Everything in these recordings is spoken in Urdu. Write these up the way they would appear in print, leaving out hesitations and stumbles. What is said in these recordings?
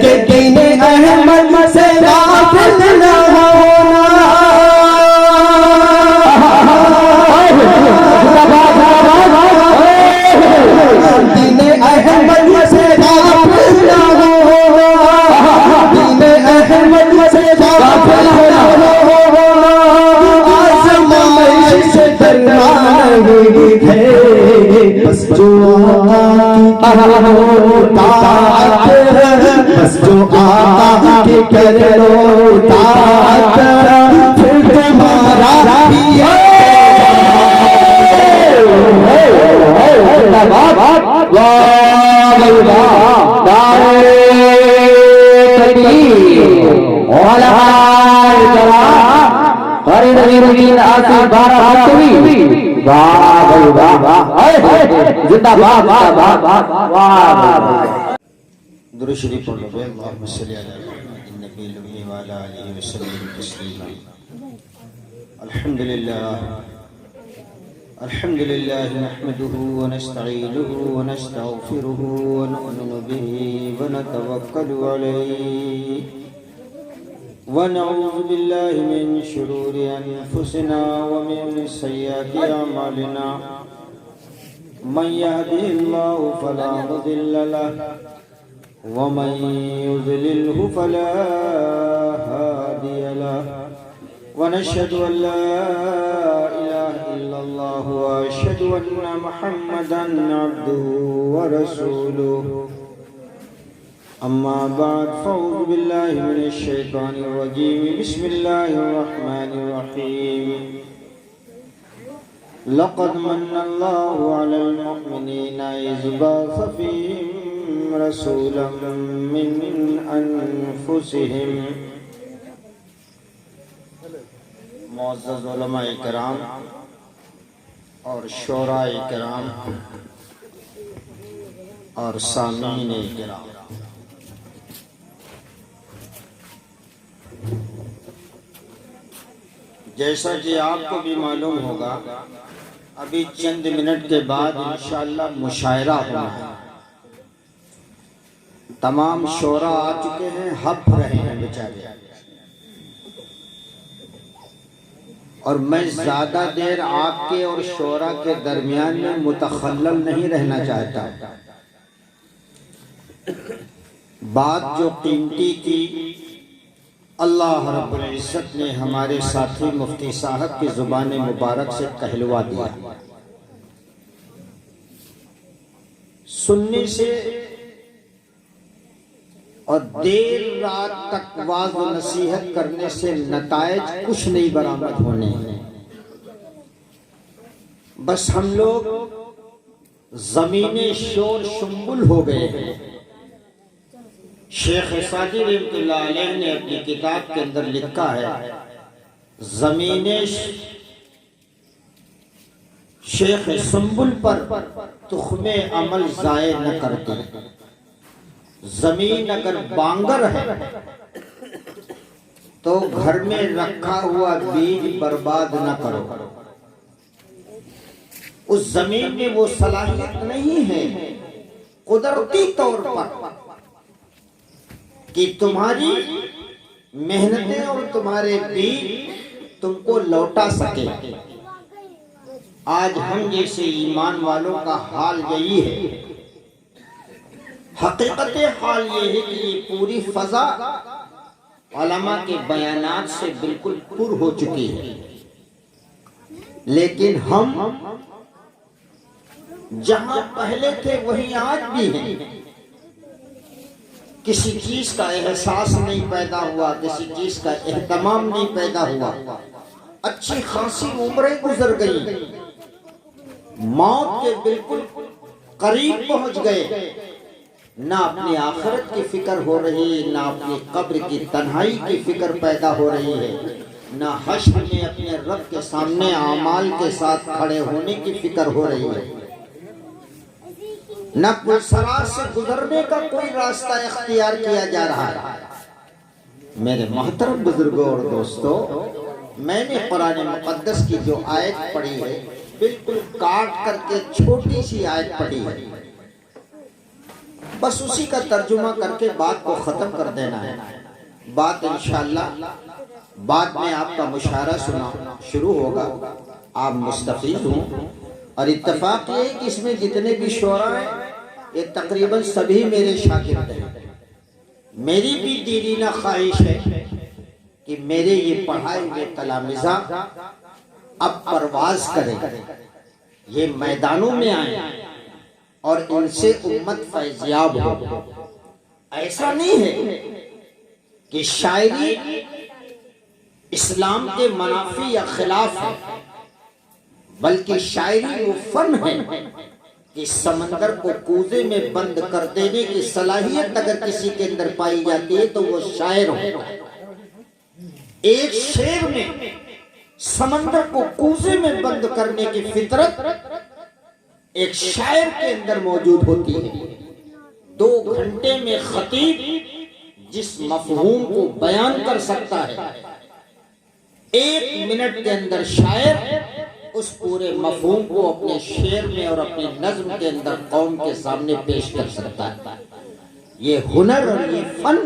کہ دین احمد سے غافل نہ ہونا، دین احمد سے غافل نہ ہونا، دین احمد سے غافل نہ ہونا، آزمائش سے ڈرنا نہیں ہے، بس جو آقا بس جو آقا کی کر لو اطاعت، پھر تمہارا درود شریف پڑھ لو، اللہم صلی علی محمد النبی الامی وعلی آلہ وسلم تسلیما۔ الحمدللہ نحمده ونستعینه ونستغفره ونؤمن به ونتوکل علیہ ونعوذ باللہ من شرور انفسنا ومن سیئات اعمالنا، من يهده الله فلا مضل له ومن يضلله فلا هادي له، ونشهد أن لا إله إلا الله وأشهد أن محمدا عبده ورسوله، أما بعد فأعوذ بالله من الشيطان الرجيم، بسم الله الرحمن الرحيم، لقد من الله على المؤمنين إذ بعث فيهم رسولا من انفسهم۔ معزز علماء کرام اور شعراء کرام اور سامعین کرام، جیسا کہ آپ کو بھی معلوم ہوگا ابھی چند منٹ کے بعد انشاءاللہ مشاعرہ ہونا ہے۔ تمام شعراء آ چکے ہیں، ہپ رہے ہیں بیچارے، اور میں زیادہ دیر آپ کے اور شعراء کے درمیان میں متخلل نہیں رہنا چاہتا۔ بات جو قیمتی تھی اللہ رب العزت نے ہمارے ساتھی مفتی صاحب کی زبان مبارک سے کہلوا دیا، سننے سے اور دیر رات تک واعظ و نصیحت کرنے سے نتائج کچھ نہیں برآمد ہونے ہیں، بس ہم لوگ زمین شور شنبل ہو گئے ہیں۔ شیخ سعدی رحمۃ اللہ علیہ نے اپنی کتاب کے اندر لکھا ہے، زمین شیخ سنبل پر تخم عمل ضائع نہ کرتے، زمین اگر بانگر ہے تو گھر میں رکھا ہوا بیج برباد نہ کرو۔ اس زمین میں وہ صلاحیت نہیں ہے قدرتی طور پر کہ تمہاری محنتیں اور تمہارے بیج تم کو لوٹا سکے۔ آج ہم جیسے ایمان والوں کا حال یہی ہے۔ حقیقت حال یہ ہے کہ یہ پوری فضا علماء کے بیانات سے بالکل پر ہو چکی ہے، لیکن ہم جہاں پہلے تھے وہیں آج بھی ہیں۔ کسی چیز کا احساس نہیں پیدا ہوا، کسی چیز کا اہتمام نہیں پیدا ہوا، اچھی خاصی عمریں گزر گئی، موت کے بالکل قریب پہنچ گئے، نہ اپنی آخرت کی فکر ہو رہی، نہ اپنی قبر کی تنہائی کی فکر پیدا ہو رہی ہے، نہ حشر میں اپنے رب کے سامنے اعمال کے ساتھ کھڑے ہونے کی فکر ہو رہی ہے، نہ کوئی صراط سے گزرنے کا کوئی راستہ اختیار کیا جا رہا ہے۔ میرے محترم بزرگوں اور دوستوں، میں نے قرآن مقدس کی جو آیت پڑھی ہے بالکل کاٹ کر کے چھوٹی سی آیت پڑھی ہے، بس اسی کا ترجمہ کر کے بات کو ختم کر دینا ہے. بات انشاءاللہ بعد میں آپ کا مشاعرہ سنا شروع ہوگا. آپ مستفید ہوں. اور اتفاق یہ ہے کہ اس میں جتنے بھی شعراء ہیں یہ تقریباً سبھی میرے شاگرد ہیں. میری بھی دیرینہ خواہش ہے کہ میرے یہ پڑھائے ہوئے تلامذہ اب پرواز کریں, یہ میدانوں میں آئیں اور ان سے امت فیضیاب ہو. ایسا نہیں ہے کہ شاعری اسلام کے منافی یا خلاف ہے, بلکہ شاعری وہ فن ہے کہ سمندر کو کوزے میں بند کر دینے کی صلاحیت اگر کسی کے اندر پائی جاتی ہے تو وہ شاعر ہوتا ہے. ایک شعر میں سمندر کو کوزے میں بند کرنے کی فطرت ایک شاعر کے اندر موجود ہوتی ہے. 2 گھنٹے میں خطیب جس مفہوم کو بیان کر سکتا ہے, 1 منٹ کے اندر شاعر اس پورے مفہوم کو اپنے شعر میں اور اپنی نظم کے اندر قوم کے سامنے پیش کر سکتا ہے. یہ ہنر اور یہ فن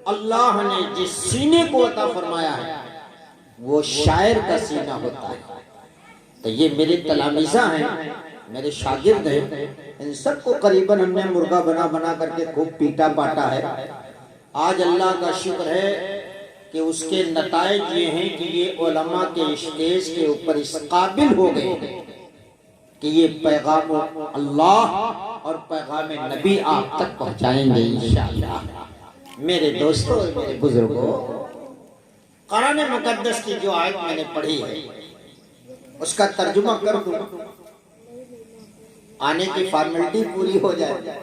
اللہ نے جس سینے کو عطا فرمایا ہے وہ شاعر کا سینہ ہوتا ہے. تو یہ میرے تلامذہ ہیں, میرے شاگرد ہیں. ان سب کو قریباً ہم نے مرغا بنا بنا کر کے خوب پیٹا پاٹا ہے. آج اللہ کا شکر ہے کہ اس کے نتائج یہ ہیں کہ یہ علماء کے اسٹیج کے اوپر اس قابل ہو گئے کہ یہ پیغام اللہ اور پیغام نبی آپ تک پہنچائیں گے انشاءاللہ. میرے دوستوں, میرے بزرگوں, قرآن مقدس کی جو آیت میں نے پڑھی ہے اس کا ترجمہ کر دوں, آنے کی فارمیلٹی پوری ہو جائے.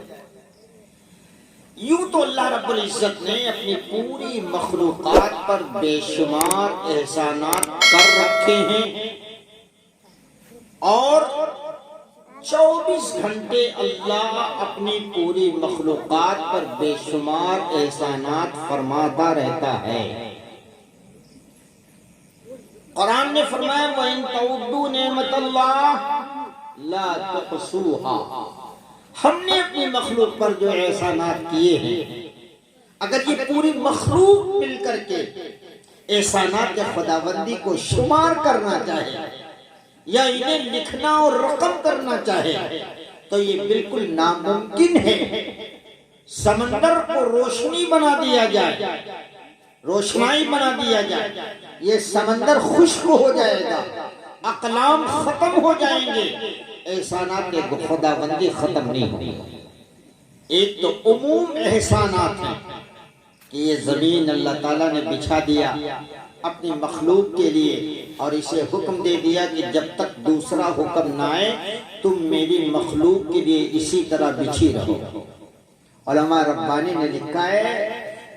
یوں تو اللہ رب العزت نے اپنی پوری مخلوقات پر بے شمار احسانات کر رکھے ہیں اور 24 گھنٹے اللہ اپنی پوری مخلوقات پر بے شمار احسانات فرماتا رہتا ہے. قرآن نے فرمایا وَإِن تَعُدُّوا نِعْمَتَ اللَّهِ لَا تُحْصُوهَا. ہم نے اپنی مخلوق پر جو احسانات کیے ہیں, اگر یہ پوری مخلوق مل کر کے احسانات خداوندی کو شمار کرنا چاہے یا انہیں لکھنا اور رقم کرنا چاہے تو یہ بالکل ناممکن ہے. سمندر کو روشنی بنا دیا جائے, روشنائی بنا دیا جائے, یہ سمندر خشک ہو جائے گا, اقلام ختم ہو جائیں گے, احسانات خداوندی ختم نہیں ہوگی. ایک تو عموم احسانات ہیں کہ یہ زمین اللہ تعالیٰ نے بچھا دیا اپنی مخلوق کے لیے اور اسے حکم دے دیا کہ جب تک دوسرا حکم نہ آئے تم میری مخلوق کے لیے اسی طرح بچھی رہو. علماء ربانی نے لکھا ہے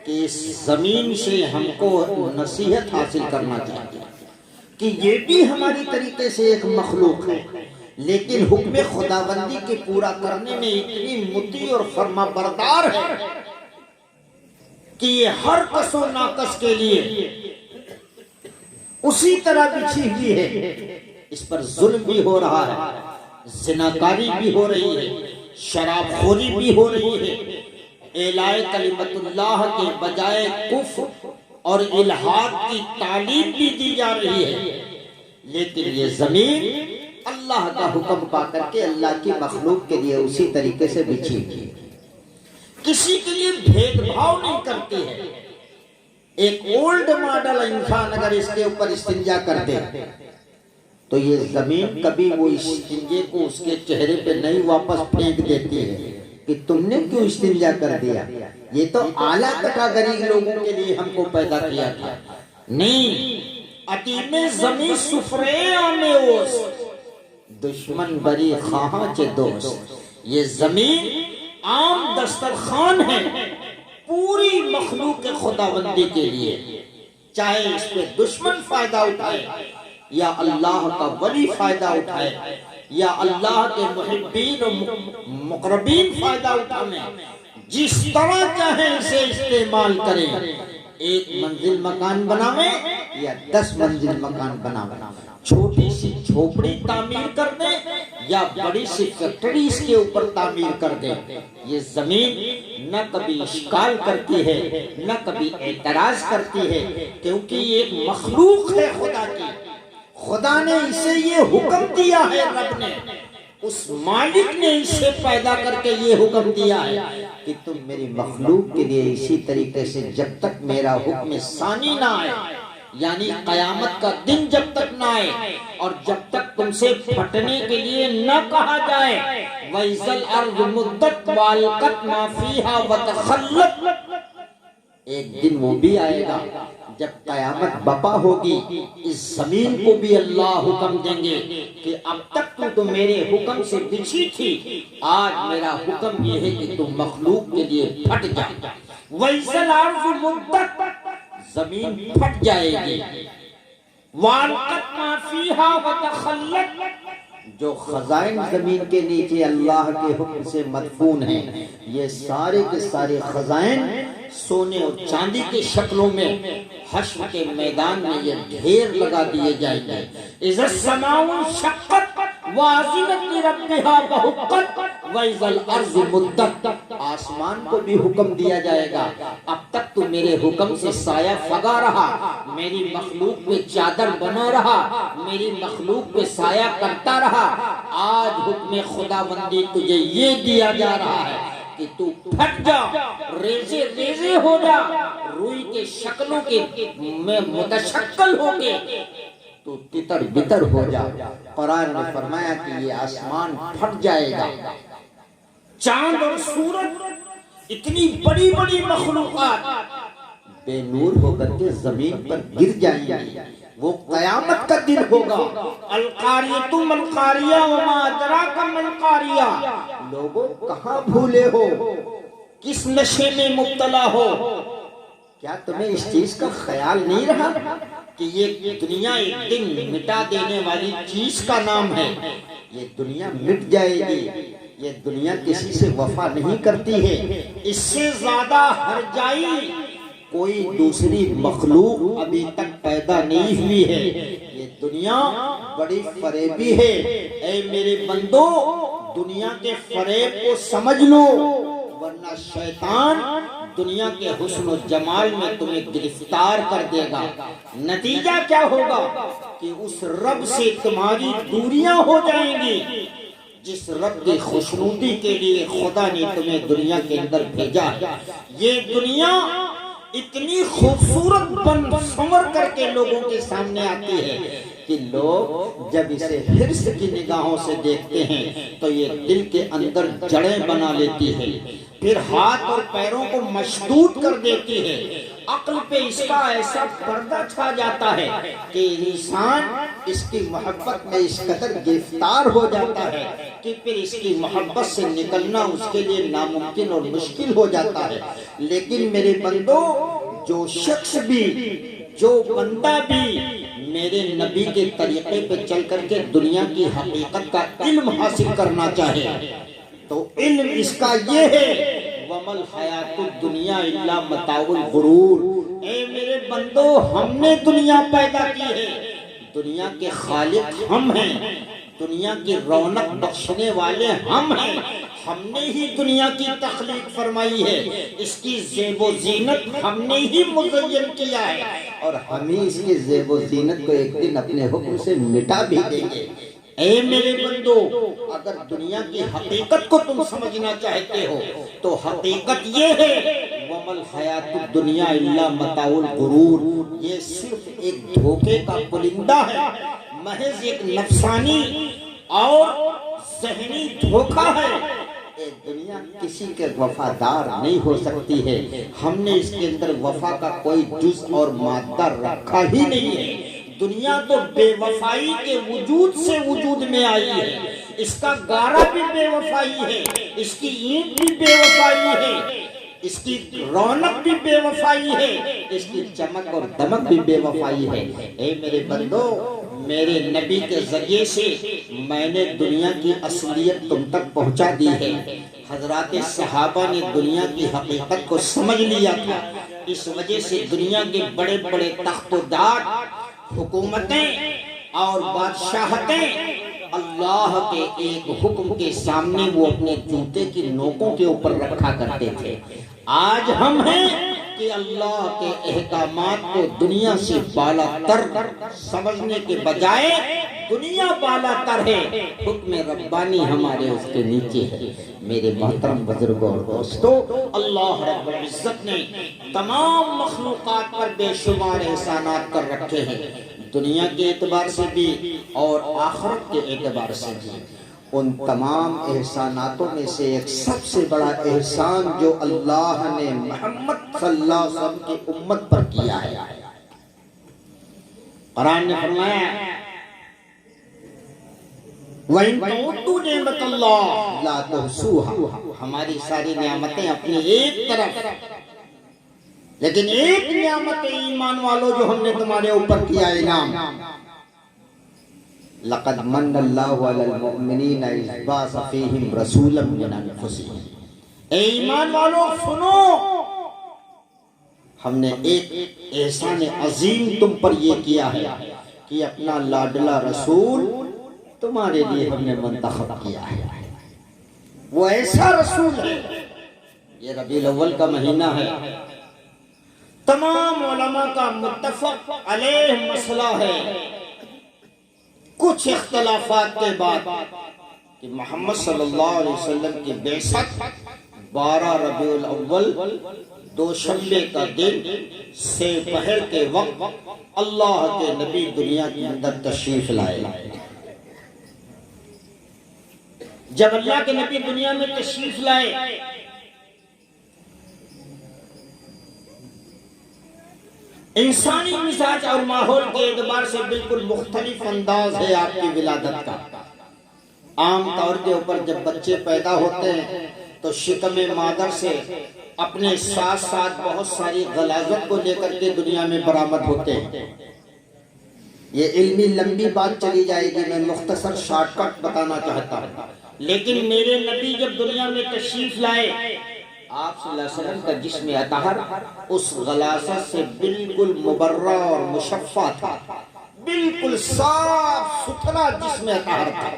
کہ اس زمین سے ہم کو نصیحت حاصل کرنا چاہیے کہ یہ بھی ہماری طریقے سے ایک مخلوق ہے, لیکن حکم خداوندی کے پورا کرنے میں اتنی مطیع اور فرما بردار ہے کہ یہ ہر کس و ناقص کے لیے اسی طرح بچھی ہوئی ہے. اس پر ظلم بھی ہو رہا ہے, زناکاری بھی ہو رہی ہے, شراب خوری بھی ہو رہی ہے, اعلاء کلمت اللہ کے بجائے کفر اور الحاد کی تعلیم بھی دی جا رہی ہے. لیکن یہ زمین اللہ کا حکم پا کر کے اللہ کی مخلوق کے لیے اسی طریقے سے بچھی ہوئی, کسی کے لیے بھید بھاؤ نہیں کرتی ہے. ایک اولڈ ماڈل انسان اگر اس کے اوپر استنجا کر دے تو یہ زمین کبھی وہ استنجے کو اس کے چہرے پہ نہیں واپس پھینک دیتی ہے کہ تم نے کیوں استنجا کر دیا, یہ تو اعلیٰ کیٹیگری لوگوں کے لیے ہم کو پیدا کیا تھا. نہیں, عتیم زمین سفرے آنے اوس دشمن بری خواہاں چے دوست. یہ زمین عام دسترخوان ہے پوری مخلوق خداوندی کے لیے, چاہے اس پہ دشمن فائدہ اٹھائے یا اللہ کا ولی فائدہ اٹھائے یا اللہ کے محبین و مقربین فائدہ اٹھانے, جس طرح چاہیں اسے استعمال کریں. ایک منزل مکان بناویں یا 10 منزل مکان بناویں، چھوٹی سی جھوپڑی تعمیر کر دیں یا بڑی سی فیکٹری اس کے اوپر تعمیر کر دیں، یہ زمین نہ کبھی اشکال کرتی ہے نہ کبھی اعتراض کرتی ہے، کیونکہ یہ ایک مخلوق ہے خدا کی۔ خدا نے اسے یہ حکم دیا ہے، رب نے، اس مالک نے اسے پیدا کر کے یہ حکم دیا ہے کہ تم میری مخلوق کے لیے اسی طریقے سے جب تک میرا حکم ثانی نہ آئے، یعنی قیامت کا دن جب تک نہ آئے اور جب تک تم سے پھٹنے کے لیے نہ کہا جائے وَإِذَا الْأَرْضُ مُدَّتْ وَأَلْقَتْ مَا فِيهَا وَتَخَلَّتْ، ایک دن وہ بھی آئے گا جب قیامت بپا ہوگی، اس زمین کو بھی اللہ حکم دیں گے کہ اب تک تو میرے حکم سے بچھی تھی، آج میرا حکم یہ ہے کہ تم مخلوق کے لیے پھٹ جا۔ وَإِذَا الْأَرْضُ مُدَّتْ، زمین پھٹ جائے گی، وَأَلْقَتْ مَا فِيهَا وَتَخَلَّتْ، جو خزائن زمین کے نیچے اللہ کے حکم سے مدفون ہیں، یہ سارے کے سارے خزائن سونے اور چاندی کے شکلوں میں حشر کے میدان میں یہ ڈھیر لگا دیے جائیں گے۔ اِذَا السَّمَاءُ انشَقَّتْ وَأَذِنَتْ لِرَبِّهَا وَحُقَّتْ وَإِذَا الْأَرْضُ مُدَّتْ، آسمان کو بھی حکم دیا جائے گا اب تک تو میرے حکم سے سایہ فگا رہا، میری مخلوق پہ چادر بنا رہا، میری مخلوق پہ سایہ کرتا رہا، آج حکم خداوندی تجھے یہ دیا جا رہا ہے کہ تو پھٹ جا، ریزے ریزے ہو جا، روئی کے شکلوں کے میں متشکل ہو کے تو تتر بتر ہو جا۔ قرآن نے فرمایا کہ یہ آسمان پھٹ جائے گا، چاند اور سورج اتنی بڑی بڑی مخلوقات بے نور ہو کر کے زمین پر گر جائیں گی، وہ قیامت کا دن ہوگا۔ القاریۃ ملقاریہ وما ادراک ملقاریہ، لوگوں کہاں بھولے ہو، کس نشے میں مبتلا ہو، کیا تمہیں اس چیز کا خیال نہیں رہا کہ یہ دنیا ایک دن مٹا دینے والی چیز کا نام ہے، یہ دنیا مٹ جائے گی، یہ دنیا کسی سے وفا نہیں کرتی ہے، اس سے زیادہ ہرجائی کوئی دوسری مخلوق ابھی تک پیدا نہیں ہوئی ہے، یہ دنیا بڑی فریبی ہے۔ اے میرے بندو، دنیا کے فریب کو سمجھ لو، ورنہ شیطان دنیا کے حسن و جمال میں تمہیں گرفتار کر دے گا۔ نتیجہ کیا ہوگا کہ اس رب سے تمہاری دوریاں ہو جائیں گی جس رب کی خوشنودی کے لیے خدا نے تمہیں دنیا کے اندر بھیجا۔ یہ دنیا اتنی خوبصورت بن سنور کر کے لوگوں کے سامنے آتی ہے کہ لوگ جب اسے حرص کی نگاہوں سے دیکھتے ہیں تو یہ دل کے اندر جڑیں بنا لیتی ہے، پھر ہاتھ اور پیروں کو مشدود کر دیتی ہے، عقل پہ اس کا ایسا پردہ چھا جاتا ہے کہ انسان اس کی محبت میں اس قدر گرفتار ہو جاتا ہے کہ پھر اس کی محبت سے نکلنا اس کے لیے ناممکن اور مشکل ہو جاتا ہے۔ لیکن میرے بندو، جو شخص بھی، جو بندہ بھی میرے نبی کے طریقے پہ چل کر کے دنیا کی حقیقت کا علم حاصل کرنا چاہے تو علم اس کا یہ ہے وَمَا الْحَيَاةُ الدُّنْيَا إِلَّا مَتَاعُ الْغُرُورِ، اے میرے بندو، ہم نے دنیا پیدا کی ہے، دنیا کے خالق ہم ہیں، دنیا کی رونق بخشنے والے ہم ہیں، ہم نے ہی دنیا کی تخلیق فرمائی ہے، اس کی زیب و زینت ہم نے ہی مزین کیا ہے، اور ہم ہی اس کی زیب و زینت کو ایک دن اپنے حکم سے مٹا بھی دیں گے۔ اے میرے بندو، اگر دنیا کی حقیقت کو تم سمجھنا چاہتے ہو تو حقیقت یہ ہے وَمَا الْحَيَاةُ الدُّنْيَا إِلَّا مَتَاعُ الْغُرُورِ، یہ صرف ایک دھوکے کا پرندہ ہے، محض ایک نفسانی اور ذہنی دھوکہ ہے۔ اے دنیا کسی کے وفادار نہیں ہو سکتی ہے، ہم نے اس کے اندر وفا کا کوئی جز اور مادہ رکھا ہی نہیں ہے۔ دنیا تو بے وفائی کے وجود سے وجود میں آئی ہے، اس کا گارہ بھی بے وفائی ہے، اس کی اینٹ بھی بے وفائی ہے، اس کی رونق بھی بے وفائی ہے، اس کی چمک اور دمک بھی بے وفائی ہے۔ اے میرے بندو، میرے نبی کے ذریعے سے میں نے دنیا کی اصلیت تم تک پہنچا دی ہے۔ حضرات صحابہ نے دنیا کی حقیقت کو سمجھ لیا تھا، اس وجہ سے دنیا کے بڑے بڑے تخت و دار، حکومتیں اور بادشاہتیں اللہ کے ایک حکم کے سامنے وہ اپنے جوتے کی نوکوں کے اوپر رکھا کرتے تھے۔ آج ہم ہیں کہ اللہ کے احکامات کو دنیا سے بالا تر سمجھنے کے بجائے دنیا بالا تر ہے، حکم ربانی ہمارے اس کے نیچے ہے۔ میرے محترم بزرگوں اور دوستو، اللہ رب العزت نے تمام مخلوقات پر بے شمار احسانات کر رکھے ہیں، دنیا کے اعتبار سے بھی اور آخرت کے اعتبار سے بھی۔ ان تمام احساناتوں میں سے ایک سب سے بڑا احسان جو اللہ نے محمد صلی اللہ علیہ وسلم کی امت پر کیا ہے، قرآن نے فرمایا وَإِن تَعُدُّوا نِعْمَتَ اللَّهِ لَا تُحْصُوهَا، ہماری ساری نعمتیں اپنی ایک طرف، لیکن ایک نعمت ایمان والو جو ہم نے تمہارے اوپر کیا انعام، لَقَدْ مَنَّ اللَّهُ عَلَى الْمُؤْمِنِينَ إِذْ بَعَثَ فِيهِمْ رَسُولًا مِّنْ أَنفُسِهِمْ، اے ایمان والو سنو، ہم نے ایک احسان عظیم تم پر یہ کیا ہے کہ اپنا لاڈلا رسول تمہارے لیے ہم نے منتخب کیا ہے۔ وہ ایسا رسول ہے، یہ ربیع الاول کا مہینہ ہے، تمام علماء کا متفق علیہ مسئلہ ہے، کچھ اختلافات کے بعد کہ محمد صلی اللہ علیہ وسلم کی بعثت 12 ربیع الاول دوشنبے کا دن سے پہر کے وقت اللہ کے نبی دنیا کے اندر تشریف لائے۔ جب اللہ کے نبی دنیا میں تشریف لائے، انسانی مزاج اور ماحول کے اعتبار سے بالکل مختلف انداز ہے آپ کی ولادت کا۔ عام طور کے اوپر جب بچے پیدا ہوتے ہیں تو شکم مادر سے اپنے ساتھ ساتھ بہت ساری غلاظت کو لے کر کے دنیا میں برآمد ہوتے ہیں۔ یہ علمی لمبی بات چلی جائے گی، میں مختصر شارٹ کٹ بتانا چاہتا ہوں، لیکن میرے نبی جب دنیا میں تشریف لائے، آپ صلی اللہ علیہ وسلم کا جسم اطہر اس غلاظت سے بالکل مبرہ اور مشفع تھا، بالکل صاف ستھرا جسم اطہر تھا۔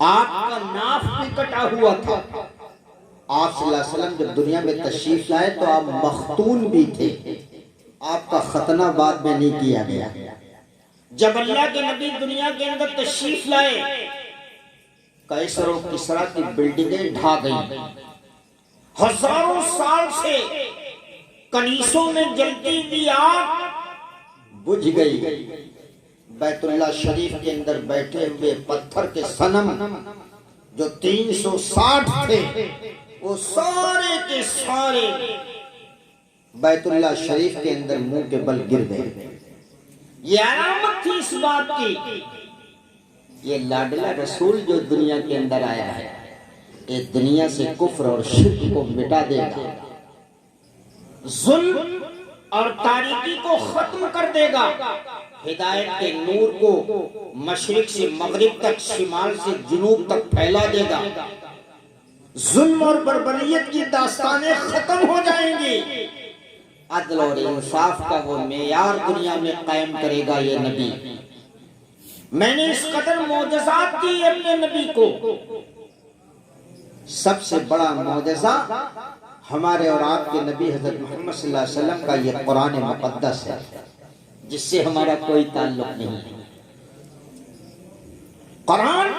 آپ کا ناف بھی کٹا ہوا تھا۔ آپ صلی اللہ علیہ وسلم جب دنیا میں تشریف لائے تو آپ مختون بھی تھے، آپ کا ختنہ بعد میں نہیں کیا گیا۔ جب اللہ کے نبی دنیا کے اندر تشریف لائے، قیصر و کسریٰ کی بلڈنگیں ڈھا گئیں، ہزاروں سال سے کنیسوں میں جلتی ہوئی آگ بجھ گئی۔ بیت اللہ شریف کے اندر بیٹھے ہوئے پتھر کے صنم جو 360 تھے، وہ سارے کے سارے بیت اللہ شریف کے اندر منہ کے بل گر گئے۔ یہ علامت تھی اس بات کی، یہ لاڈلا رسول جو دنیا کے اندر آیا ہے، یہ دنیا سے کفر اور شرک کو مٹا دے گا، ظلم اور تاریکی کو ختم کر دے گا، ہدایت کے نور کو مشرق سے مغرب تک، شمال سے جنوب تک پھیلا دے گا، ظلم اور بربریت کی داستانیں ختم ہو جائیں گی، عدل اور انصاف کا وہ معیار دنیا میں قائم کرے گا یہ نبی۔ میں نے اس قدر معجزات کی اپنے نبی کو۔ سب سے بڑا معجزہ ہمارے اور آپ کے نبی حضرت محمد صلی اللہ علیہ وسلم کا یہ قرآن مقدس ہے، جس سے ہمارا کوئی تعلق نہیں ہے۔ قرآن،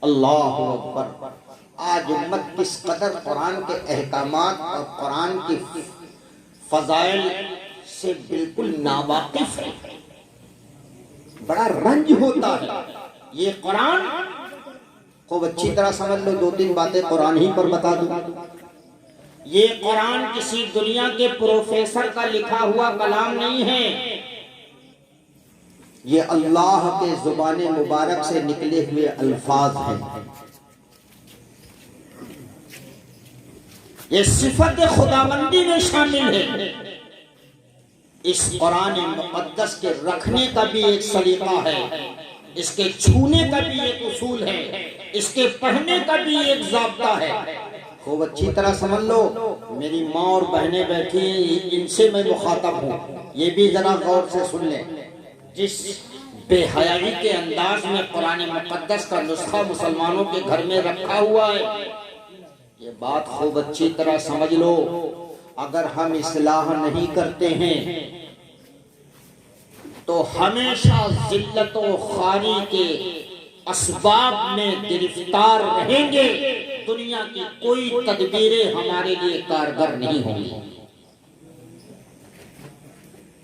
اللہ اکبر، آج امت کس قدر قرآن کے احکامات اور قرآن کی فضائل سے بالکل ناواقف ہے، بڑا رنج ہوتا ہے۔ یہ قرآن خوب اچھی طرح سمجھ لو، 2-3 باتیں قرآن ہی پر بتا دوں۔ یہ قرآن کسی دنیا کے پروفیسر کا لکھا ہوا کلام نہیں ہے، یہ اللہ کے زبان مبارک سے نکلے ہوئے الفاظ ہیں۔ یہ صفت خداوندی میں شامل ہے۔ اس قرآن مقدس کے رکھنے کا بھی ایک سلیقہ ہے، اس کے چھونے کا بھی ایک اصول ہے، اس کے پڑھنے کا بھی ایک ضابطہ ہے۔ خوب اچھی طرح سمجھ لو، میری ماں اور بہنیں بیٹھی ہیں، ان سے میں مخاطب ہوں، یہ بھی ذرا غور سے سن لیں۔ جس بے حیائی کے انداز میں قرآن مقدس کا نسخہ مسلمانوں کے گھر میں رکھا ہوا ہے، یہ بات خوب اچھی طرح سمجھ لو، اگر ہم اصلاح نہیں کرتے ہیں تو ہمیشہ ذلت و خواری کے اسباب میں گرفتار رہیں گے، دنیا کی کوئی تدبیریں ہمارے لیے کارگر نہیں ہوں گی۔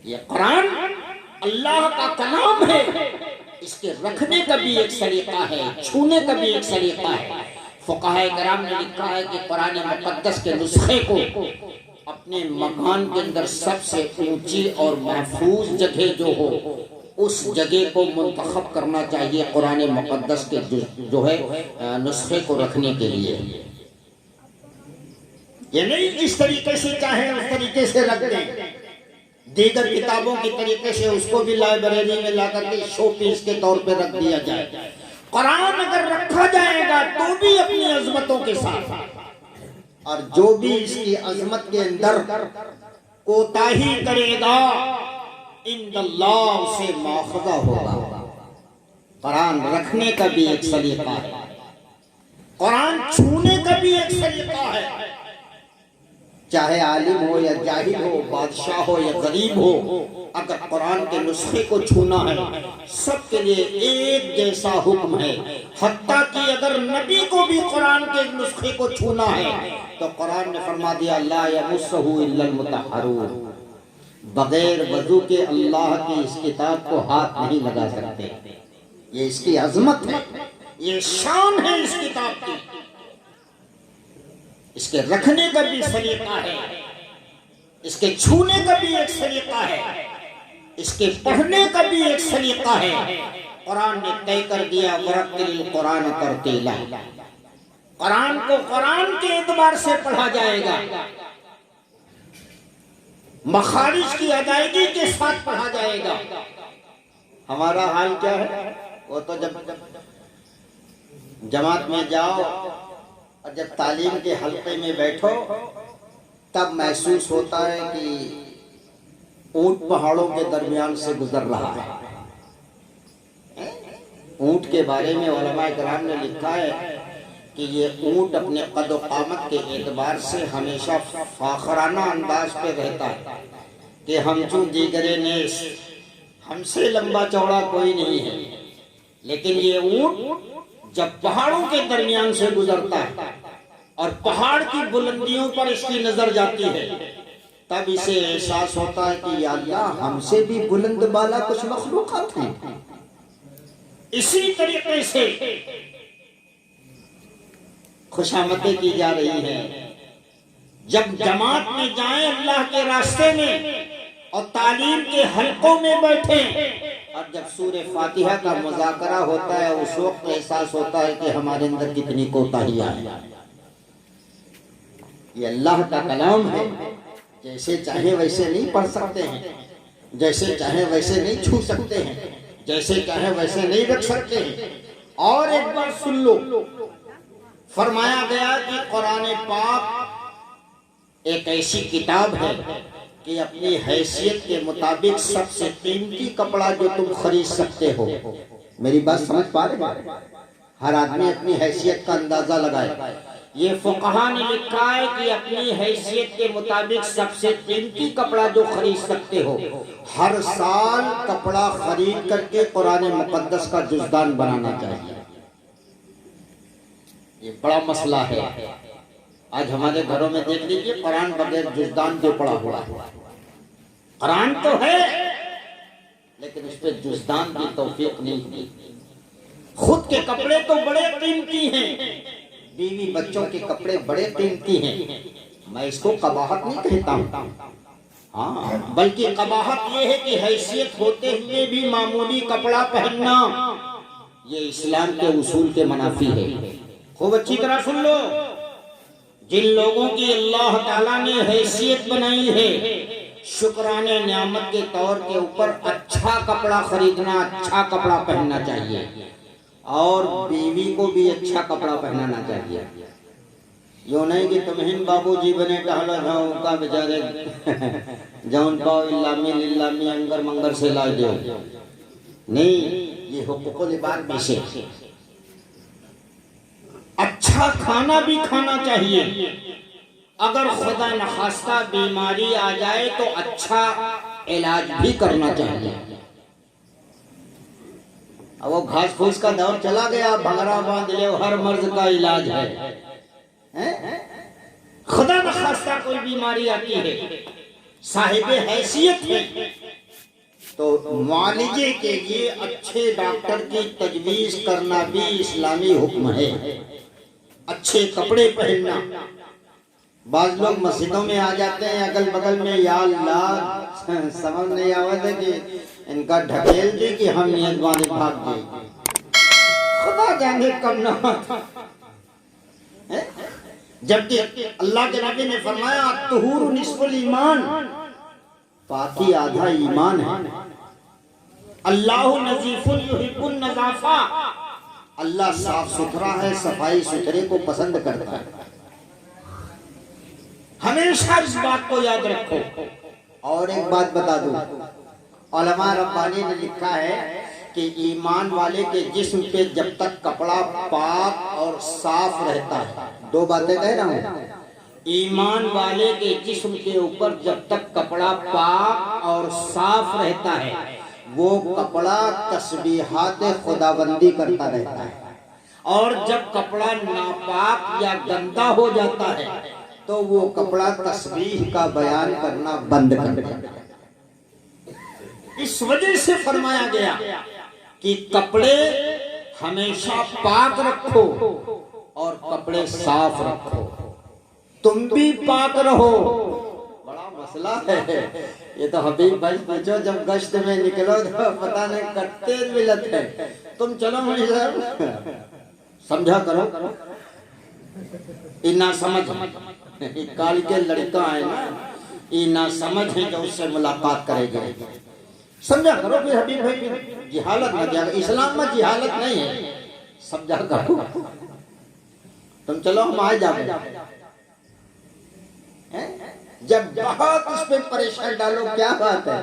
یہ قرآن اللہ کا کلام ہے، اس کے رکھنے کا بھی ایک سلیقہ ہے، چھونے کا بھی ایک سلیقہ ہے۔ فقہائے کرام نے لکھا ہے کہ قرآن مقدس کے نسخے کو اپنے مکان کے اندر سب سے اونچی اور محفوظ جگہ جو ہو اس جگہ کو منتخب کرنا چاہیے قرآن مقدس کے جو ہے نسخے کو رکھنے کے لیے۔ یہ نہیں اس طریقے سے چاہیں اس طریقے سے رکھ دیں، دیگر کتابوں کی طریقے سے اس کو بھی لائبریری میں لا کر کے شو پیس کے طور پہ رکھ دیا جائے۔ قرآن اگر رکھا جائے گا تو بھی اپنی عظمتوں کے ساتھ، اور جو بھی اس کی عظمت کے اندر کوتاہی کرے گا عند اللہ اسے مواخذہ ہوگا۔ قرآن رکھنے کا بھی ایک سلیقہ ہے، قرآن چھونے کا بھی ایک سلیقہ ہے، چاہے عالم ہو یا جاہل ہو، بادشاہ ہو یا غریب ہو، اگر قرآن کے نسخے کو چھونا ہے سب کے لیے ایک جیسا حکم ہے۔ حتیٰ کہ اگر نبی کو بھی قرآن کے نسخے کو چھونا ہے تو قرآن نے فرما دیا لا یمسہ الا المطہرون، بغیر وضو کے اللہ کی اس کتاب کو ہاتھ نہیں لگا سکتے۔ یہ اس کی عظمت ہے، یہ شان ہے اس کتاب کی۔ اس کے رکھنے کا بھی سلیقہ ہے، اس کے چھونے کا بھی ایک سلیقہ ہے، اس کے پڑھنے کا بھی ایک سلیقہ ہے۔ قرآن نے طے کر دیا ورتل القرآن ترتیلا، قرآن کو قرآن کے اعتبار سے پڑھا جائے گا، مخارج کی ادائیگی کے ساتھ پڑھا جائے گا۔ ہمارا حال کیا ہے؟ وہ تو جب جماعت میں جاؤ اور جب تعلیم کے حلقے میں بیٹھو تب محسوس ہوتا ہے کہ اونٹ پہاڑوں کے درمیان سے گزر رہا ہے۔ اونٹ کے بارے میں علماء کرام نے لکھا ہے کہ یہ اونٹ اپنے قد و قامت کے اعتبار سے ہمیشہ فاخرانہ انداز پہ رہتا ہے کہ ہم چوں دیگرے نیس، ہم سے لمبا چوڑا کوئی نہیں ہے، لیکن یہ اونٹ جب پہاڑوں کے درمیان سے گزرتا ہے اور پہاڑ کی بلندیوں پر اس کی نظر جاتی ہے تب اسے احساس ہوتا ہے کہ یا اللہ ہم سے بھی بلند بالا کچھ مخلوقات ہیں۔ اسی طریقے سے خوشامدیں کی جا رہی ہیں۔ جب جماعت میں جائیں اللہ کے راستے میں اور تعلیم کے حلقوں میں بیٹھیں اور جب سورہ فاتحہ کا مذاکرہ ہوتا ہے اس وقت احساس ہوتا ہے کہ ہمارے اندر کتنی کوتاہیاں ہیں۔ یہ اللہ کا کلام ہے، جیسے چاہے ویسے نہیں پڑھ سکتے ہیں، جیسے چاہے ویسے نہیں چھو سکتے ہیں، جیسے چاہے ویسے نہیں رکھ سکتے ہیں۔ اور ایک بار سن لو، فرمایا گیا کہ قرآن پاک ایک ایسی کتاب ہے کہ اپنی حیثیت کے مطابق سب سے قیمتی کپڑا جو تم خرید سکتے ہو۔ میری بات سمجھ پا رہے ہیں؟ ہر آدمی اپنی حیثیت کا اندازہ لگائے۔ یہ فقہا نے لکھا ہے کہ اپنی حیثیت کے مطابق سب سے قیمتی کپڑا جو خرید سکتے ہو، ہر سال کپڑا خرید کر کے قرآن مقدس کا جزدان بنانا چاہیے۔ یہ بڑا مسئلہ ہے۔ آج ہمارے گھروں میں دیکھ لیجیے قرآن بغیر جزدان کے پڑا ہوا ہے۔ قرآن تو ہے لیکن اس پہ جزدان کی توفیق نہیں ہوئی۔ خود کے کپڑے تو بڑے قیمتی ہیں، بیوی بچوں کے کپڑے بڑے قیمتی ہیں، میں اس کو قباحت نہیں کہتا ہوں، ہاں بلکہ قباحت یہ ہے کہ حیثیت ہوتے ہوئے بھی معمولی کپڑا پہننا یہ اسلام کے اصول کے منافی ہے۔ خوب اچھی طرح سن لو، جن لوگوں کی اللہ تعالیٰ نے حیثیت بنائی ہے شکرانے نعمت کے طور کے اوپر اچھا کپڑا خریدنا، اچھا کپڑا پہننا چاہیے، اور بیوی کو بھی اچھا کپڑا پہنانا چاہیے۔ یوں نہیں کہ تمہیں بابو جی بنے ٹہلا جاؤں کا بیچارے جون پاؤ الامی للامی انگر منگر سے لا دو. نہیں، یہ حقوق العباد میں سے اچھا کھانا بھی کھانا چاہیے. اگر خدا نخواستہ بیماری آ جائے تو اچھا علاج بھی کرنا چاہیے. اب وہ گھاس پھوس کا دور چلا گیا، بھنگرا باندھ لے ہر مرض کا علاج ہے. خدا نخواستہ کوئی بیماری آتی ہے، صاحب حیثیت ہے، تو معالجے کے لیے اچھے ڈاکٹر کی تجویز کرنا بھی اسلامی حکم ہے. اچھے کپڑے پہننا. بعض لوگ مسجدوں میں آ جاتے ہیں اگل بگل میں، یا اللہ سمجھ نہیں آوت ہے کہ ان کا ڈھکیل دی کہ ہم نیت بانے بھاگ گئے. خدا جانے کب نہ آتا. جبکہ اللہ کے نبی نے فرمایا الطہور نصف الایمان، پاکی آدھا ایمان ہے. اللہ نظیف یحب النظافہ، اللہ صاف ستھرا ہے، صفائی ستھرے کو پسند کرتا ہے. ہمیشہ اس بات کو یاد رکھو. اور ایک بات بتا دوں، علماء ربانی نے لکھا ہے کہ ایمان والے کے جسم پہ جب تک کپڑا پاک اور صاف رہتا ہے، دو باتیں کہہ رہا ہوں، ایمان والے کے جسم کے اوپر جب تک کپڑا پاک اور صاف رہتا ہے، وہ کپڑا تسبیحات خداوندی کرتا رہتا ہے. اور جب کپڑا ناپاک یا گندا ہو جاتا ہے تو وہ کپڑا تسبیح کا بیان کرنا بند کر دیتا ہے. اس وجہ سے فرمایا گیا کہ کپڑے ہمیشہ پاک رکھو اور کپڑے صاف رکھو. تم بھی پاک رہو. بڑا مسئلہ ہے یہ تو. حبیب بھائی پوچھو جب گشت میں نکلو تو پتہ نہیں کتے ملت ہے. تم چلو مجھے سمجھا کرو. اینا سمجھ کال کے لڑکا ہے نا، اینا سمجھ ہے جو اس سے ملاقات کرے گا. سمجھا کرو پھر حبیب بھائی، جہالت نہ کیا. اسلام میں جہالت نہیں ہے، سمجھا کرو. تم چلو ہم آئے جاؤ. جب بہت اس پہ پریشان ڈالو کیا بات ہے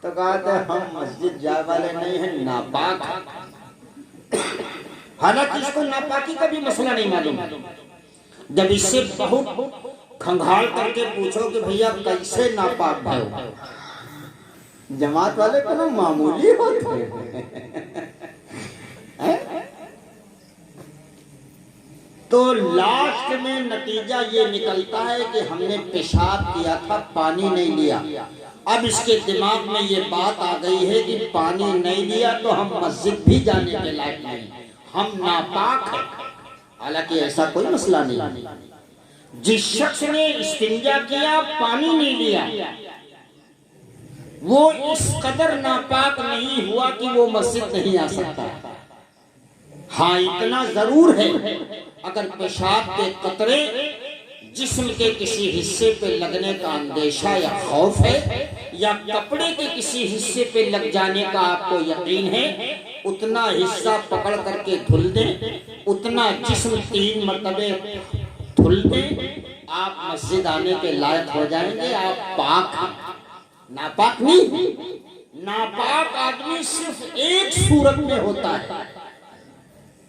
تو کہتے ہیں ہم مسجد جا والے نہیں ہیں، ناپاک. حالانکہ اس کو ناپاکی کا بھی مسئلہ نہیں معلوم. جب اس سے بہت کھنگھال کر کے پوچھو کہ بھیا کیسے ناپاک ہو، جماعت والے کو نا معمولی ہوتے ہیں. تو لاسٹ میں نتیجہ یہ نکلتا ہے کہ ہم نے پیشاب کیا تھا، پانی نہیں لیا. اب اس کے دماغ میں یہ بات آ گئی ہے کہ پانی نہیں لیا تو ہم مسجد بھی جانے کے لائق نہیں، ہم ناپاک ہیں. حالانکہ ایسا کوئی مسئلہ نہیں. جس شخص نے استنجا کیا پانی نہیں لیا وہ اس قدر ناپاک نہیں ہوا کہ وہ مسجد نہیں آ سکتا. ہاں اتنا ضرور ہے اگر پیشاب کے قطرے جسم کے کسی حصے پہ لگنے کا اندیشہ یا خوف ہے، یا کپڑے کے کسی حصے پہ لگ جانے کا آپ کو یقین ہے، اتنا حصہ پکڑ کر کے دھل دیں، اتنا جسم 3 مرتبے دھل دیں، آپ مسجد آنے کے لائق ہو جائیں گے. آپ پاک ہیں، ناپاک نہیں. ناپاک آدمی صرف ایک صورت میں ہوتا ہے،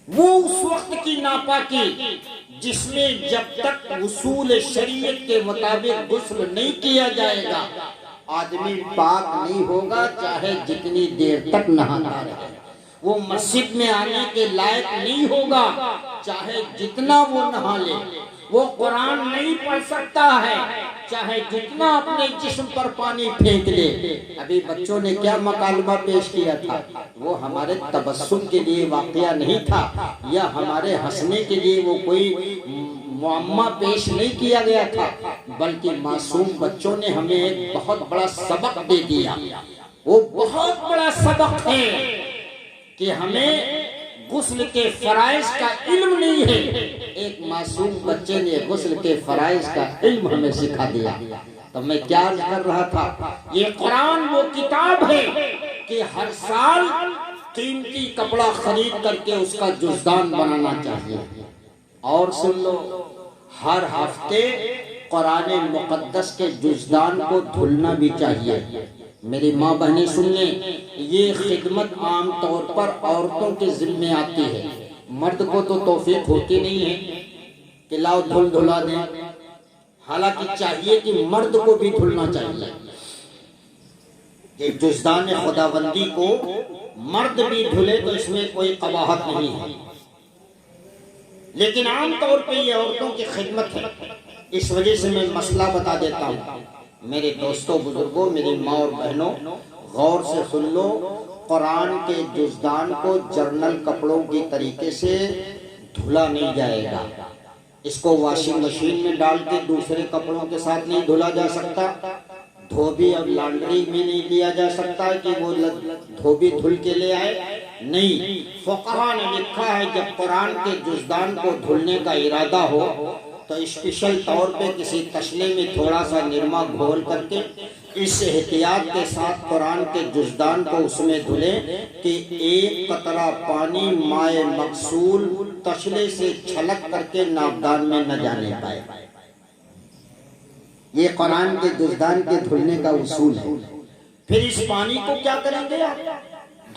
وہ اس وقت کی ناپاکی جس میں جب تک اصول شریعت کے مطابق غسل نہیں کیا جائے گا آدمی پاک نہیں ہوگا، چاہے جتنی دیر تک نہاتا رہے. وہ مسجد میں آنے کے لائق نہیں ہوگا چاہے جتنا وہ نہا لے. وہ قرآن نہیں پڑھ سکتا ہے چاہے جتنا اپنے جسم پر پانی پھینک لے. ابھی بچوں نے کیا مکالمہ پیش کیا تھا، وہ ہمارے تبسم کے لیے واقعہ نہیں تھا، یا ہمارے ہنسنے کے لیے وہ کوئی معمہ پیش نہیں کیا گیا تھا، بلکہ معصوم بچوں نے ہمیں ایک بہت بڑا سبق دے دیا. وہ بہت بڑا سبق ہے کہ ہمیں غسل کے فرائض کا علم نہیں ہے. ایک معصوم بچے نے غسل کے فرائض کا علم ہمیں سکھا دیا. تو میں کیا عرض کر رہا تھا، یہ قرآن وہ کتاب ہے کہ ہر سال قیمتی کپڑا خرید کر کے اس کا جزدان بنانا چاہیے. اور سن لو، ہر ہفتے قرآن مقدس کے جزدان کو دھلنا بھی چاہیے۔ میری ماں بہنیں سن لیں، یہ خدمت عام طور پر عورتوں کے ذمہ آتی ہے، مرد کو تو توفیق ہوتی نہیں ہے کہ لاؤ دھل دھلا دیں، حالانکہ چاہیے کہ مرد کو بھی دھلنا چاہیے کہ جزدان خداوندی کو مرد بھی دھلے تو اس میں کوئی قباحت نہیں ہے، لیکن عام طور پہ یہ عورتوں کی خدمت ہے۔ اس وجہ سے میں مسئلہ بتا دیتا ہوں۔ میرے دوستوں، بزرگوں، میری ماں اور بہنوں، غور سے سن لو، قرآن کے جزدان کو جرنل کپڑوں کی طریقے سے دھلا نہیں جائے گا۔ اس کو واشنگ مشین میں ڈال کے دوسرے کپڑوں کے ساتھ نہیں دھلا جا سکتا، دھوبی اب لانڈری میں نہیں لیا جا سکتا ہے کہ وہ دھوبی دھل کے لے آئے، نہیں۔ فقہاء نے لکھا ہے جب قرآن کے جزدان کو دھلنے کا ارادہ ہو تو اسپیشل طور پہ کسی تشلے میں تھوڑا سا نرما گھول کر کے اس احتیاط کے ساتھ قرآن کے جزدان کو اس میں دھلیں کہ ایک قطرہ پانی مائع مغسول تشلے سے چھلک کر کے ناپدان میں نہ جانے پائے۔ یہ قرآن کے جزدان کے دھلنے کا اصول ہے۔ پھر اس پانی کو کیا کریں گے آپ؟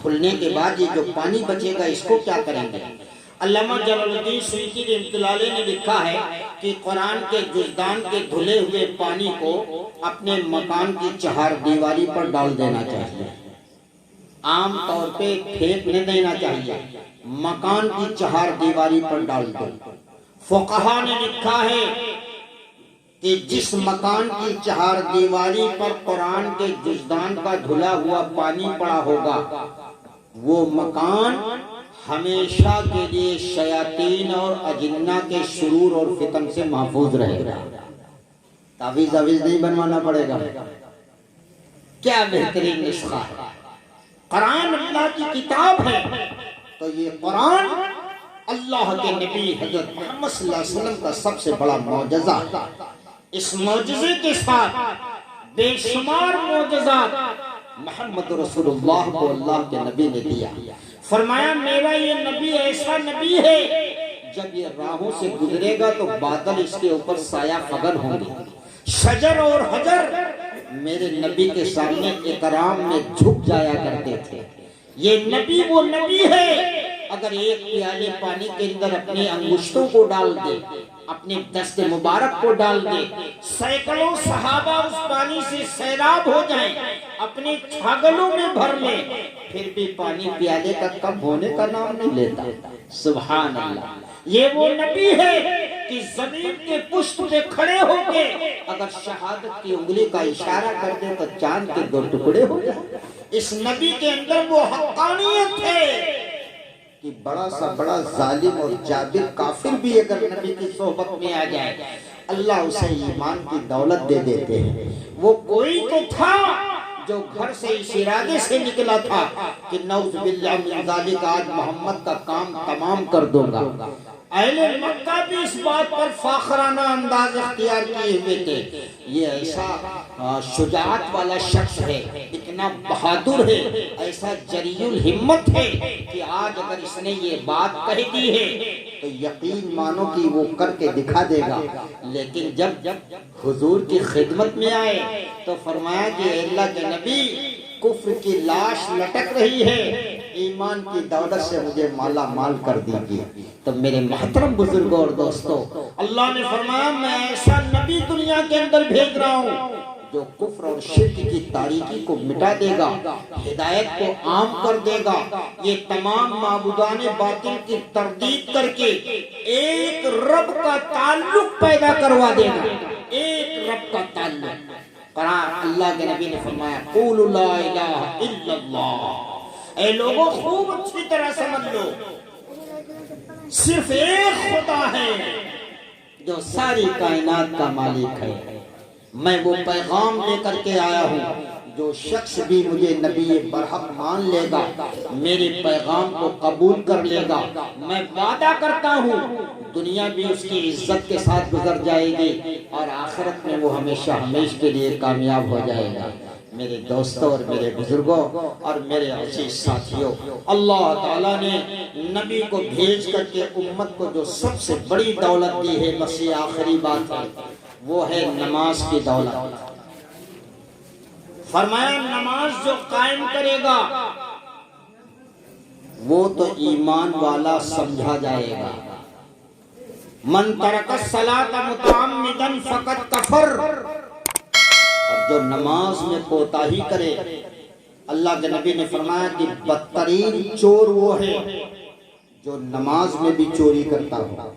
دھلنے کے بعد یہ جو پانی بچے گا اس کو کیا کریں گے؟ علامہ جلال الدین سیوطی رحمۃ اللہ علیہ نے لکھا ہے کہ قرآن کے جزدان کے دھلے ہوئے پانی کو اپنے مکان کی چہار دیواری پر ڈال دینا چاہیے۔ عام طور پہ پھینک نہیں دینا چاہیے، مکان کی چہار دیواری پر ڈال دو۔ فقہاء نے لکھا ہے کہ جس مکان کی چہار دیواری پر قرآن کے جزدان کا دھلا ہوا پانی پڑا ہوگا وہ مکان ہمیشہ کے لیے شیاطین اور اجنہ کے شرور اور فتن سے محفوظ رہے گا۔ تعویذ نہیں بنوانا پڑے گا۔ کیا بہترین نسخہ ہے! قرآن اللہ کی کتاب ہے تو یہ قرآن اللہ کے نبی حضرت محمد صلی اللہ علیہ وسلم کا سب سے بڑا معجزہ ہے۔ اس معجزے کے ساتھ بے شمار معجزات محمد رسول اللہ کو اللہ کے نبی نے دیا۔ فرمایا میرا یہ نبی ایسا نبی ہے جب یہ راہوں سے گزرے گا تو بادل اس کے اوپر سایہ فگن ہوں گے، شجر اور حجر میرے نبی کے سامنے اکرام میں جھک جایا کرتے تھے۔ یہ نبی وہ نبی ہے اگر ایک پیالے پانی کے اندر اپنی انگشتوں کو ڈال دے، اپنے دست مبارک کو ڈال دے، سینکڑوں صحابہ اس پانی سے سیراب ہو جائیں، اپنے چھاگلوں میں بھر لیں، پھر بھی پانی پیالے کا کم ہونے کا نام نہیں لیتا۔ سبحان اللہ! یہ وہ نبی ہے کہ زمین کے پشت پہ کھڑے ہو کے اگر شہادت کی انگلی کا اشارہ کر دے تو چاند کے دو ٹکڑے ہو جائیں۔ اس نبی کے اندر وہ حقانیت ہے کہ بڑا سا بڑا ظالم اور جابر کافر بھی اگر نبی کی صحبت میں آ جائے اللہ اسے ایمان کی دولت دے دیتے ہیں۔ وہ کوئی تو تھا جو گھر سے اس ارادے سے نکلا تھا کہ نعوذ باللہ من ذالک آج محمد کا کام تمام کر دوں گا۔ اہل مکہ بھی اس بات پر فاخرانہ انداز اختیار کیے ہوئے تھے، یہ ایسا شجاعت والا شخص ہے، اتنا بہادر ہے، ایسا جری الہمت ہے کہ آج اگر اس نے یہ بات کہہ دی ہے تو یقین مانو کہ وہ کر کے دکھا دے گا۔ لیکن جب حضور کی خدمت میں آئے تو فرمایا کہ اے اللہ کے نبی کفر کی لاش لٹک رہی ہے، ایمان کی دولت سے مجھے مالا مال کر دیجیے۔ تو میرے محترم بزرگوں اور دوستوں، اللہ نے فرمایا میں ایسا نبی دنیا کے اندر بھیج رہا ہوں جو کفر اور شرک کی تاریکی کو مٹا دے گا، ہدایت کو عام کر دے گا، یہ تمام معبودان باطل کی تردید کر کے ایک رب کا تعلق پیدا کروا دے گا، ایک رب کا تعلق۔ قرآن اللہ کے نبی نے فرمایا قولوا لا الہ الا اللہ، اے لوگوں خوب اچھی طرح سمجھ لو صرف ایک خدا ہے جو ساری کائنات کا مالک ہے۔ میں وہ پیغام لے کر کے آیا ہوں، جو شخص بھی مجھے نبی برحق مان لے گا، میرے پیغام کو قبول کر لے گا، میں وعدہ کرتا ہوں دنیا بھی اس کی عزت کے ساتھ گزر جائے گی اور آخرت میں وہ ہمیشہ ہمیشہ کے لیے کامیاب ہو جائے گا۔ میرے دوستوں اور میرے بزرگوں اور میرے عزیز ساتھیوں، اللہ تعالیٰ نے نبی کو بھیج کر کے امت کو جو سب سے بڑی دولت دی ہے، بس یہ آخری بات ہے، وہ ہے نماز کی دولت۔ فرمایا نماز جو قائم کرے گا وہ تو ایمان والا سمجھا جائے گا۔ من ترک الصلاۃ متعمدا فقد کفر، اور جو نماز میں کوتاہی کرے، اللہ کے نبی نے فرمایا کہ بدترین چور وہ ہے جو نماز میں بھی چوری کرتا ہو۔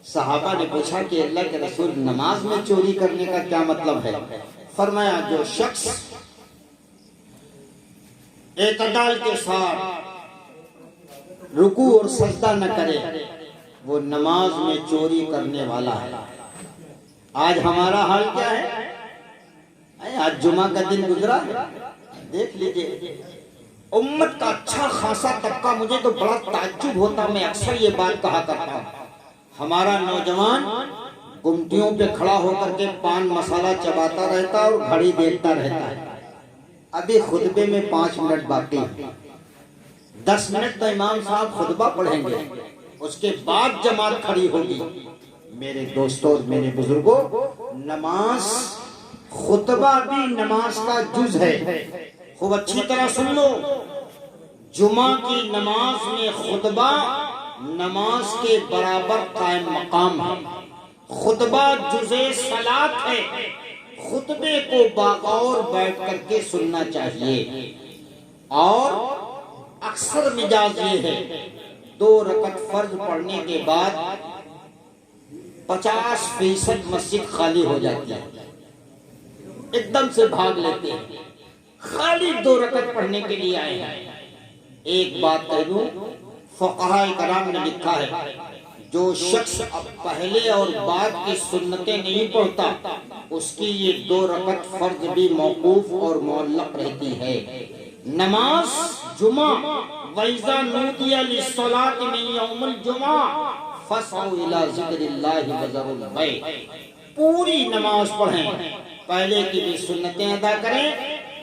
صحابہ نے پوچھا کہ اللہ کے رسول نماز میں چوری کرنے کا کیا مطلب ہے؟ فرمایا جو شخص اعتدال کے ساتھ رکوع اور سجدہ نہ کرے وہ نماز میں چوری کرنے والا ہے۔ آج ہمارا حال کیا ہے؟ آج جمعہ کا دن گزرا ہے، دیکھ لیجئے امت کا اچھا خاصا طبقہ، مجھے تو بڑا تعجب ہوتا، میں اکثر یہ بات کہا کرتا ہوں، ہمارا نوجوان گمٹیوں پہ کھڑا ہو کر کے پان مسالہ چباتا رہتا اور گھڑی دیکھتا رہتا ہے۔ ابھی خطبے میں 5 منٹ باقی، 10 منٹ تو امام صاحب خطبہ پڑھیں گے، اس کے بعد جماعت کھڑی ہوگی۔ میرے دوستوں اور میرے بزرگوں، نماز، خطبہ بھی نماز کا جز ہے۔ خوب اچھی طرح سن لو، جمعہ کی نماز میں خطبہ نماز کے برابر قائم مقام ہے۔ خطبہ جزء صلاۃ ہے، خطبے کو باغور بیٹھ کر کے سننا چاہیے، اور اکثر مزاج یہ ہے 2 رکعت فرض پڑھنے کے بعد 50% مسجد خالی ہو جاتی ہے، ایک دم سے بھاگ لیتے ہیں، خالی 2 رکعت پڑھنے کے لیے آئے ہیں۔ ایک بات کہہ دوں، فقہاء کرام نے لکھا ہے جو شخص اب پہلے اور بعد کی سنتیں نہیں پڑھتا اس کی یہ 2 رکعت فرض بھی موقوف اور معلق رہتی ہے۔ نماز جمعہ، وَإِذَا نُودِيَ لِلصَّلَاةِ مِن يَوْمِ الْجُمْعَةِ فَاسْعَوْا إِلَىٰ ذِكْرِ اللَّهِ وَذَرُوا الْبَيْعَ، پوری نماز پڑھیں، پہلے کی بھی سنتیں ادا کریں،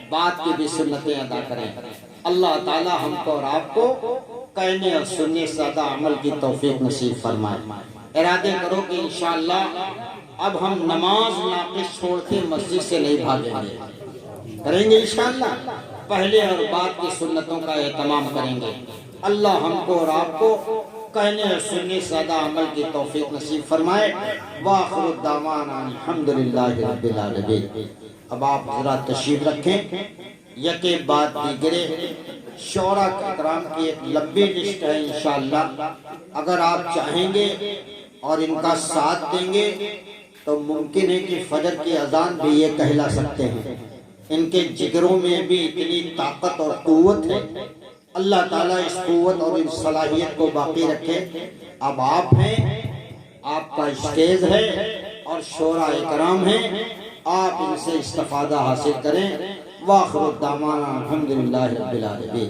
بعد کی بھی سنتیں ادا کریں۔ اللہ تعالی ہم کو اور آپ کو کہنے اور سننے سے زیادہ عمل کی توفیق نصیب فرمائے۔ ارادے کرو کہ انشاءاللہ اب ہم نماز ناقص چھوڑ کے مسجد سے نہیں بھاگیں گے، کریں گے انشاءاللہ، پہلے اور بعد کی سنتوں کا اہتمام کریں گے۔ اللہ ہم کو اور آپ کو کہنے اور سننے سے زیادہ عمل کی توفیق نصیب فرمائے۔ وآخر الدعوانا الحمدللہ رب العالمین۔ اب آپ ذرا تشریف رکھیں، یکے بعد دیگرے شعراء اکرام کی ایک لمبی لسٹ ہے انشاءاللہ، اگر آپ چاہیں گے اور ان کا ساتھ دیں گے تو ممکن ہے کہ فجر کی اذان بھی یہ کہلا سکتے ہیں۔ ان کے جگروں میں بھی اتنی طاقت اور قوت ہے، اللہ تعالیٰ اس قوت اور اس صلاحیت کو باقی رکھے۔ اب آپ ہیں، آپ کا اسٹیج ہے اور شعراء اکرام ہیں، آپ ان سے استفادہ حاصل کریں۔ وآخر الدعوانا الحمدللہ رب العالمین۔